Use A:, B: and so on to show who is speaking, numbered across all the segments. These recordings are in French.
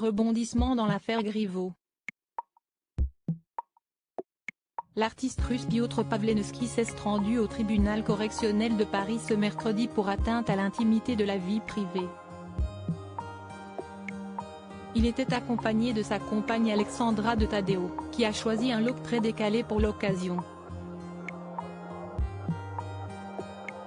A: Rebondissement dans l'affaire Griveaux. L'artiste russe Piotr Pavlenski s'est rendu au tribunal correctionnel de Paris ce mercredi pour atteinte à l'intimité de la vie privée. Il était accompagné de sa compagne Alexandra de Taddeo, qui a choisi un look très décalé pour l'occasion.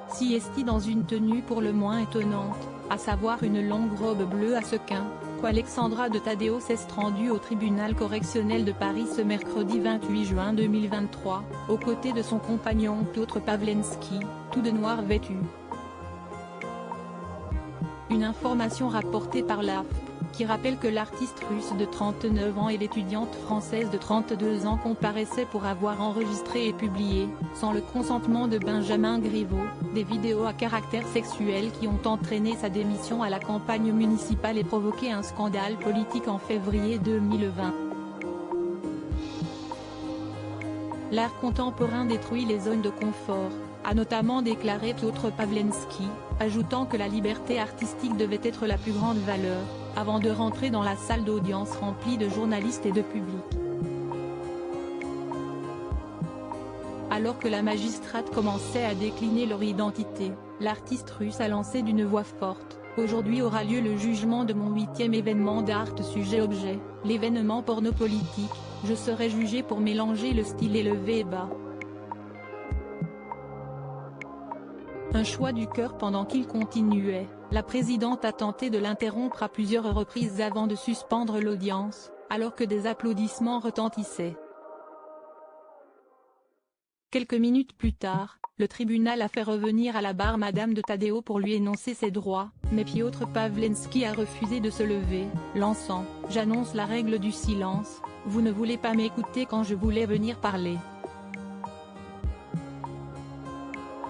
A: S'y est-il dans une tenue pour le moins étonnante, à savoir une longue robe bleue à sequins, qu'Alexandra de Taddeo s'est rendue au tribunal correctionnel de Paris ce mercredi 28 juin 2023, aux côtés de son compagnon Piotr Pavlenski, tout de noir vêtu. Une information rapportée par l'AFP, qui rappelle que l'artiste russe de 39 ans et l'étudiante française de 32 ans comparaissaient pour avoir enregistré et publié, sans le consentement de Benjamin Griveaux, des vidéos à caractère sexuel qui ont entraîné sa démission à la campagne municipale et provoqué un scandale politique en février 2020. L'art contemporain détruit les zones de confort, a notamment déclaré Piotr Pavlenski, ajoutant que la liberté artistique devait être la plus grande valeur, avant de rentrer dans la salle d'audience remplie de journalistes et de public. Alors que la magistrate commençait à décliner leur identité, l'artiste russe a lancé d'une voix forte: « Aujourd'hui aura lieu le jugement de mon 8e événement d'art sujet-objet, l'événement porno-politique, je serai jugé pour mélanger le style élevé et bas. » Un choix du cœur. Pendant qu'il continuait, la présidente a tenté de l'interrompre à plusieurs reprises avant de suspendre l'audience, alors que des applaudissements retentissaient. Quelques minutes plus tard, le tribunal a fait revenir à la barre Madame de Taddeo pour lui énoncer ses droits, mais Piotr Pavlenski a refusé de se lever, lançant « J'annonce la règle du silence, vous ne voulez pas m'écouter quand je voulais venir parler.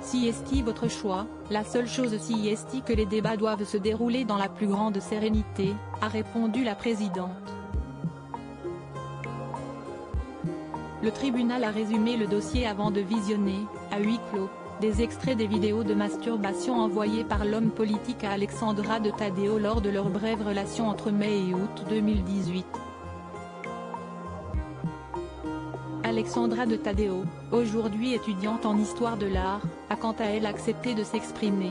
A: Si est-il votre choix, la seule chose si est que les débats doivent se dérouler dans la plus grande sérénité », a répondu la présidente. Le tribunal a résumé le dossier avant de visionner, à huis clos, des extraits des vidéos de masturbation envoyées par l'homme politique à Alexandra de Taddeo lors de leur brève relation entre mai et août 2018. Alexandra de Taddeo, aujourd'hui étudiante en histoire de l'art, a quant à elle accepté de s'exprimer.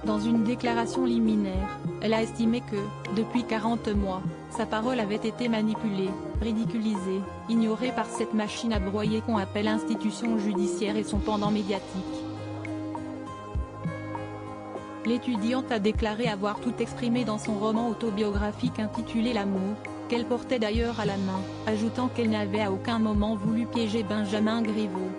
A: Dans une déclaration liminaire, elle a estimé que, depuis 40 mois, sa parole avait été manipulée, ridiculisée, ignorée par cette machine à broyer qu'on appelle institution judiciaire et son pendant médiatique. L'étudiante a déclaré avoir tout exprimé dans son roman autobiographique intitulé L'amour, qu'elle portait d'ailleurs à la main, ajoutant qu'elle n'avait à aucun moment voulu piéger Benjamin Griveaux.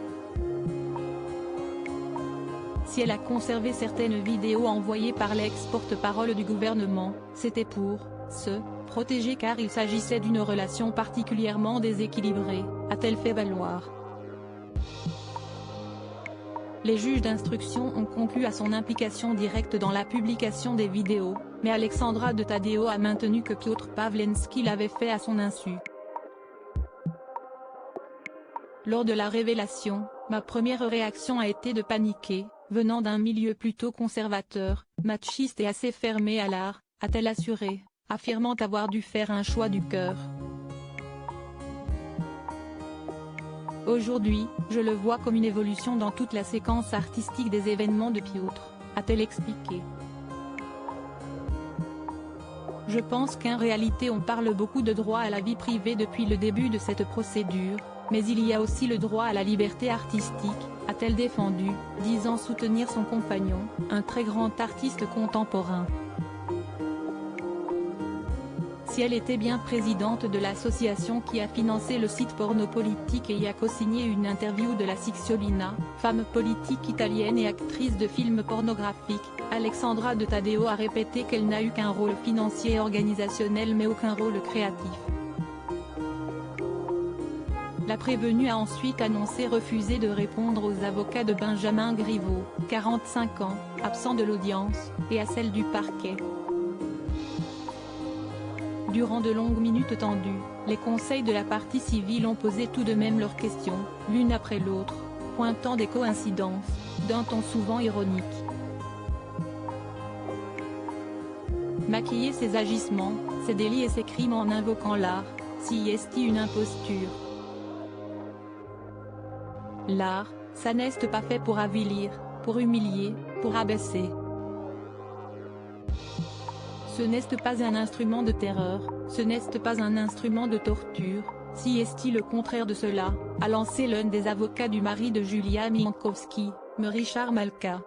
A: Si elle a conservé certaines vidéos envoyées par l'ex-porte-parole du gouvernement, c'était pour se protéger car il s'agissait d'une relation particulièrement déséquilibrée, a-t-elle fait valoir. Les juges d'instruction ont conclu à son implication directe dans la publication des vidéos, mais Alexandra de Taddeo a maintenu que Piotr Pavlenski l'avait fait à son insu. Lors de la révélation, ma première réaction a été de paniquer, venant d'un milieu plutôt conservateur, machiste et assez fermé à l'art, a-t-elle assuré, affirmant avoir dû faire un choix du cœur. Aujourd'hui, je le vois comme une évolution dans toute la séquence artistique des événements de Piotr, a-t-elle expliqué. Je pense qu'en réalité on parle beaucoup de droit à la vie privée depuis le début de cette procédure, mais il y a aussi le droit à la liberté artistique, a-t-elle défendu, disant soutenir son compagnon, un très grand artiste contemporain. Si elle était bien présidente de l'association qui a financé le site porno-politique et y a co-signé une interview de la Sicciolina, femme politique italienne et actrice de films pornographiques, Alexandra de Taddeo a répété qu'elle n'a eu qu'un rôle financier et organisationnel mais aucun rôle créatif. La prévenue a ensuite annoncé refuser de répondre aux avocats de Benjamin Griveaux, 45 ans, absent de l'audience, et à celle du parquet. Durant de longues minutes tendues, les conseils de la partie civile ont posé tout de même leurs questions, l'une après l'autre, pointant des coïncidences, d'un ton souvent ironique. maquiller ses agissements, ses délits et ses crimes en invoquant l'art, si est une imposture. L'art, ça n'est pas fait pour avilir, pour humilier, pour abaisser. Ce n'est pas un instrument de terreur, ce n'est pas un instrument de torture, si est le contraire de cela, a lancé l'un des avocats du mari de Julia Minkowski, Richard Malka.